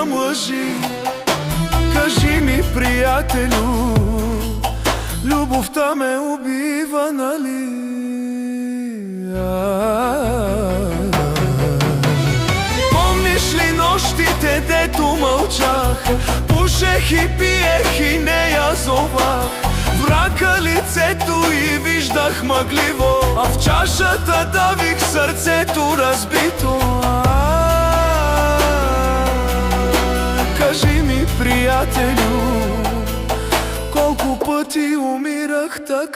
мъжи. Кажи ми, приятелю, любовта ме убива, нали? Помниш ли нощите, дето мълчах? Пушех и пиех и не я зовах. Врака лицето и виждах мъгливо, а в чашата давих сърцето разбито. Кажи ми, приятелю, колко пъти умирах така.